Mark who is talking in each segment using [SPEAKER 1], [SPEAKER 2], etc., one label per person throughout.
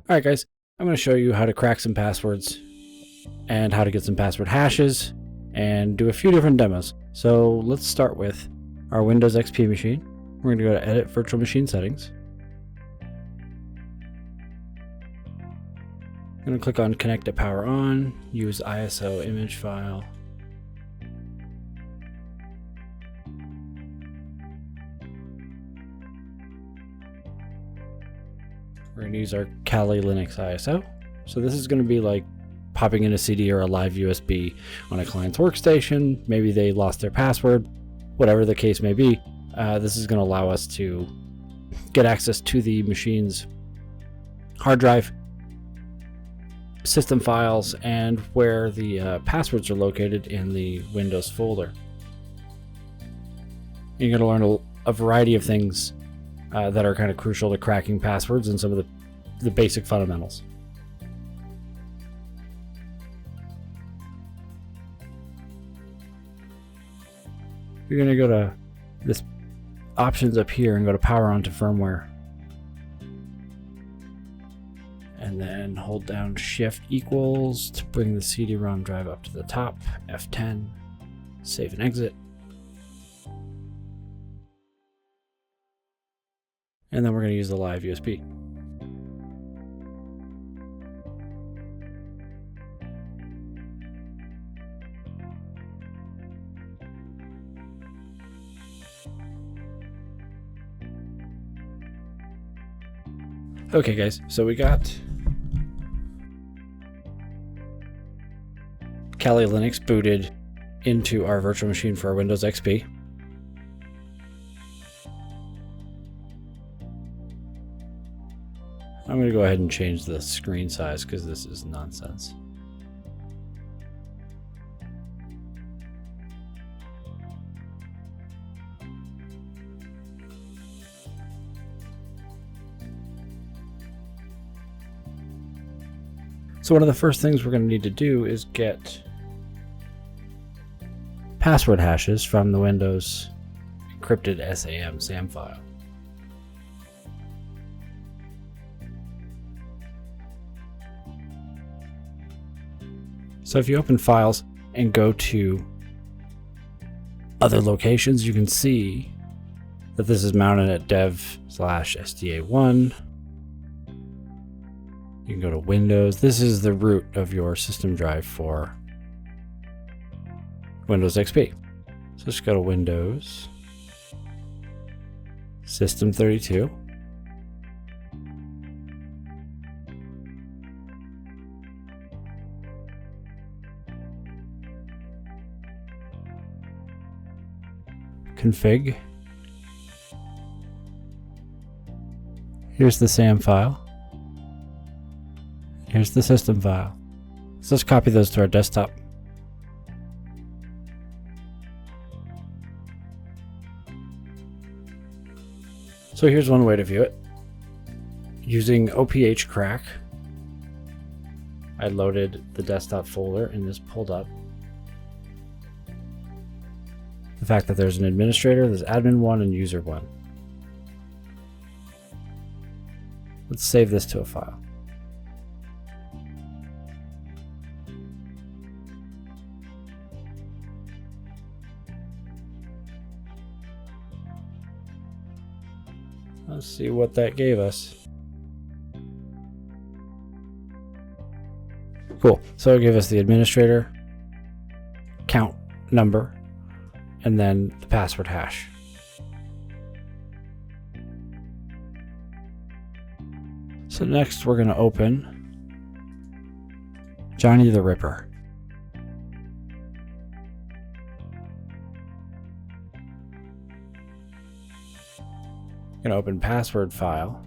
[SPEAKER 1] All right, guys, I'm going to show you how to crack some passwords and how to get some password hashes and do a few different demos. So let's start with our Windows XP machine. We're going to go to Edit Virtual Machine Settings. I'm going to click on Connect to Power On, use ISO image file. We're going to use our Kali Linux ISO. So this is going to be like popping in a CD or a live USB on a client's workstation. Maybe they lost their password, whatever the case may be. This is going to allow us to get access to the machine's hard drive, system files, and where the passwords are located in the Windows folder. You're going to learn a variety of things that are kind of crucial to cracking passwords and some of the basic fundamentals. You're going to go to this options up here and go to Power On to Firmware. And then hold down Shift equals to bring the CD-ROM drive up to the top. F10, save and exit. And then we're going to use the live USB. Okay guys, so we got Kali Linux booted into our virtual machine for our Windows XP. I'm going to go ahead and change the screen size because this is nonsense. So one of the first things we're going to need to do is get password hashes from the Windows encrypted SAM file. So if you open Files and go to Other Locations, you can see that this is mounted at dev/SDA1. You can go to Windows. This is the root of your system drive for Windows XP. So just go to Windows, System 32. Config. Here's the SAM file. Here's the system file. So let's copy those to our desktop. So here's one way to view it. Using OPH crack, I loaded the desktop folder and this pulled up the fact that there's an administrator, there's admin1 and user1. Let's save this to a file. Let's see what that gave us. Cool. So it gave us the administrator, count number, and then the password hash. So next we're going to open Johnny the Ripper. I'm going to open password file.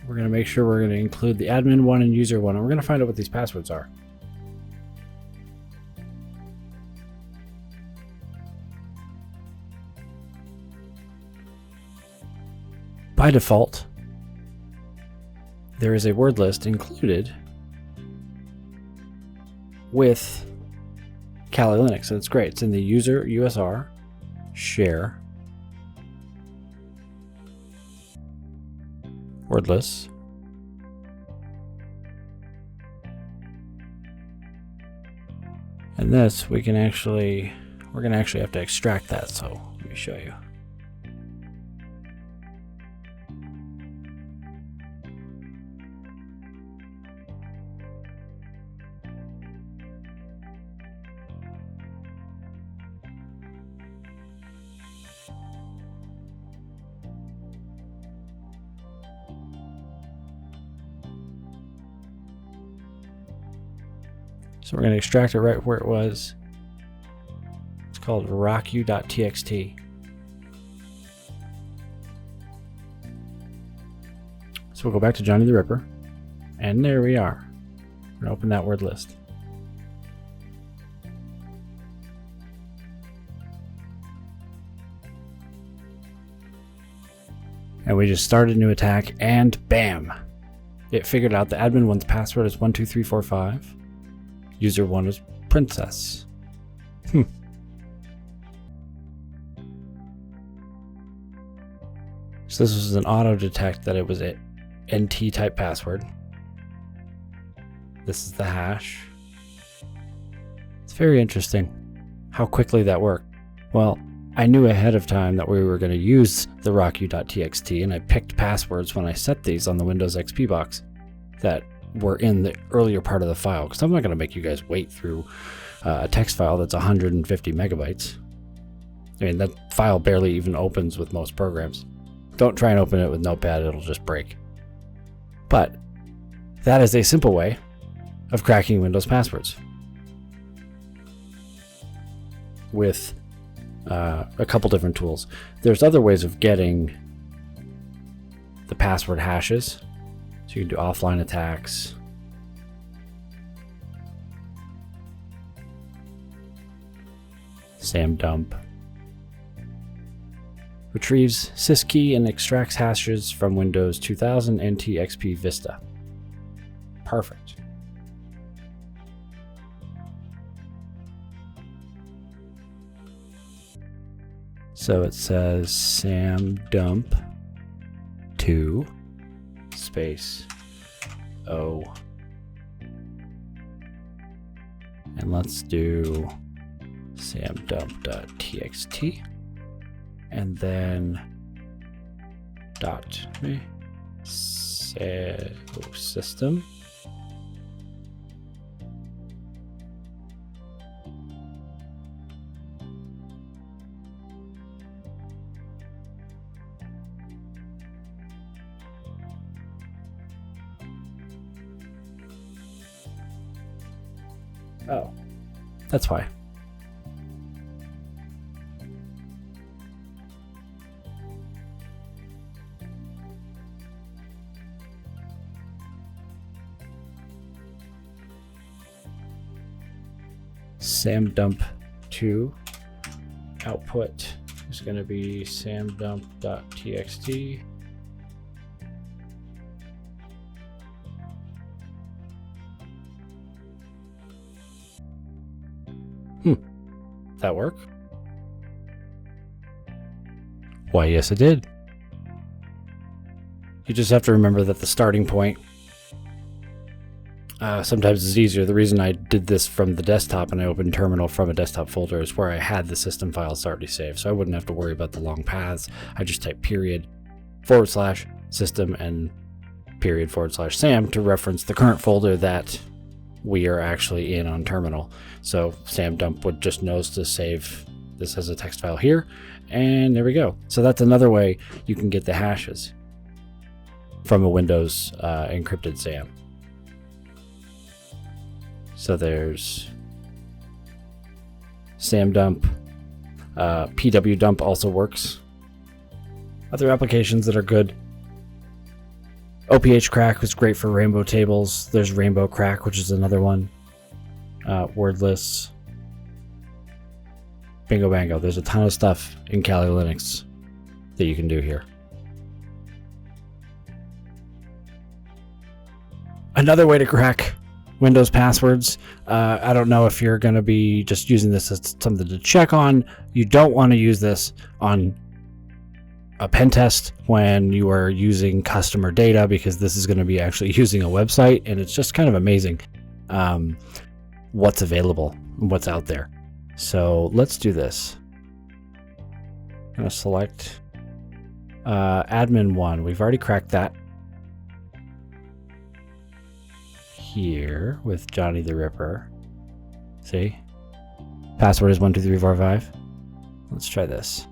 [SPEAKER 1] We're going to make sure we're going to include the admin1 and user1, and we're going to find out what these passwords are. By default, there is a word list included with Kali Linux, and it's great. It's in the user USR share word lists. And this, we're going to actually have to extract that, so let me show you. So we're going to extract it right where it was. It's called rocku.txt. So we'll go back to Johnny the Ripper. And there we are. We're going to open that word list. And we just started a new attack, and bam! It figured out the admin one's password is 12345. User 1 is princess. So this was an auto detect that it was an NT type password. This is the hash. It's very interesting how quickly that worked. Well, I knew ahead of time that we were going to use the rocku.txt, and I picked passwords when I set these on the Windows XP box that were in the earlier part of the file, because I'm not going to make you guys wait through a text file that's 150 megabytes. I mean, that file barely even opens with most programs. Don't try and open it with Notepad, it'll just break. But that is a simple way of cracking Windows passwords with a couple different tools. There's other ways of getting the password hashes. So you can do offline attacks. Samdump. Retrieves syskey and extracts hashes from Windows 2000 NT XP Vista. Perfect. So it says samdump 2 space O, and let's do samdump.txt and then dot system. Oh, that's why. samdump2 output is going to be samdump.txt. That work? Why, yes, it did. You just have to remember that the starting point sometimes is easier. The reason I did this from the desktop and I opened terminal from a desktop folder is where I had the system files already saved, so I wouldn't have to worry about the long paths. I just type /system and /sam to reference the current folder that we are actually in on terminal. So samdump would just knows to save this as a text file here, and there we go. So that's another way you can get the hashes from a Windows encrypted SAM. So there's samdump, pwdump also works. Other applications that are good. OPH crack was great for rainbow tables. There's rainbow crack, which is another one. Wordless. Bingo bango. There's a ton of stuff in Kali Linux that you can do here. Another way to crack Windows passwords. I don't know if you're going to be just using this as something to check on. You don't want to use this on a pen test when you are using customer data, because this is going to be actually using a website, and it's just kind of amazing what's available and what's out there. So let's do this. I'm going to select admin 1. We've already cracked that here with Johnny the Ripper. See? Password is 12345. Let's try this.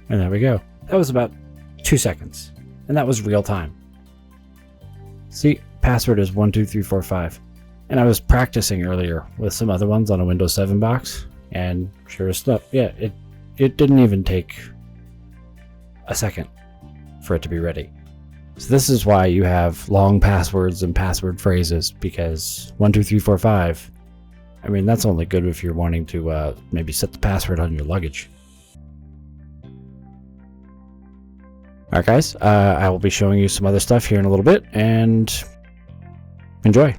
[SPEAKER 1] And there we go. That was about 2 seconds. And that was real time. See, password is 12345. And I was practicing earlier with some other ones on a Windows 7 box. And sure as stuff, yeah, it didn't even take a second for it to be ready. So this is why you have long passwords and password phrases, because 12345, I mean, that's only good if you're wanting to maybe set the password on your luggage. Alright guys, I will be showing you some other stuff here in a little bit, and enjoy.